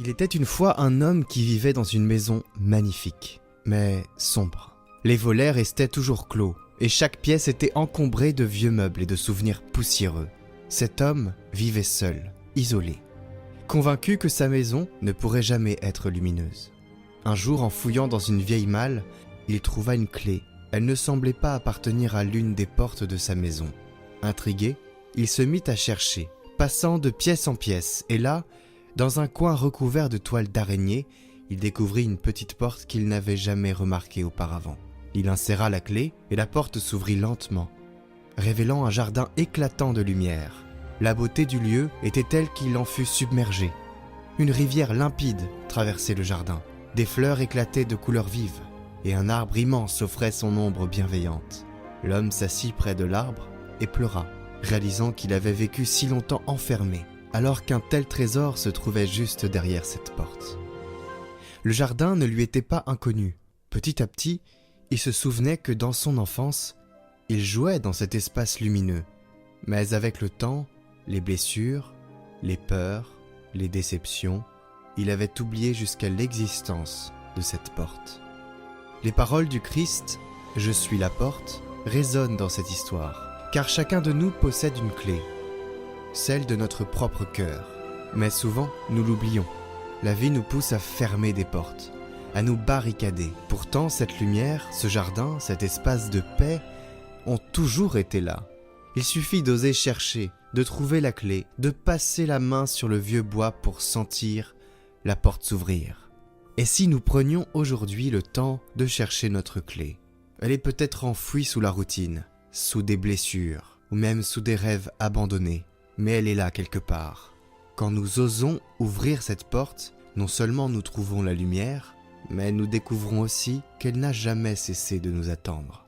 Il était une fois un homme qui vivait dans une maison magnifique, mais sombre. Les volets restaient toujours clos, et chaque pièce était encombrée de vieux meubles et de souvenirs poussiéreux. Cet homme vivait seul, isolé, convaincu que sa maison ne pourrait jamais être lumineuse. Un jour, en fouillant dans une vieille malle, il trouva une clé. Elle ne semblait pas appartenir à l'une des portes de sa maison. Intrigué, il se mit à chercher, passant de pièce en pièce, et là, dans un coin recouvert de toiles d'araignée, il découvrit une petite porte qu'il n'avait jamais remarquée auparavant. Il inséra la clé et la porte s'ouvrit lentement, révélant un jardin éclatant de lumière. La beauté du lieu était telle qu'il en fut submergé. Une rivière limpide traversait le jardin, des fleurs éclataient de couleurs vives, et un arbre immense offrait son ombre bienveillante. L'homme s'assit près de l'arbre et pleura, réalisant qu'il avait vécu si longtemps enfermé, alors qu'un tel trésor se trouvait juste derrière cette porte. Le jardin ne lui était pas inconnu. Petit à petit, il se souvenait que dans son enfance, il jouait dans cet espace lumineux. Mais avec le temps, les blessures, les peurs, les déceptions, il avait oublié jusqu'à l'existence de cette porte. Les paroles du Christ « Je suis la porte » résonnent dans cette histoire, car chacun de nous possède une clé, celle de notre propre cœur. Mais souvent, nous l'oublions. La vie nous pousse à fermer des portes, à nous barricader. Pourtant, cette lumière, ce jardin, cet espace de paix ont toujours été là. Il suffit d'oser chercher, de trouver la clé, de passer la main sur le vieux bois pour sentir la porte s'ouvrir. Et si nous prenions aujourd'hui le temps de chercher notre clé? Elle est peut-être enfouie sous la routine, sous des blessures, ou même sous des rêves abandonnés. Mais elle est là quelque part. Quand nous osons ouvrir cette porte, non seulement nous trouvons la lumière, mais nous découvrons aussi qu'elle n'a jamais cessé de nous attendre.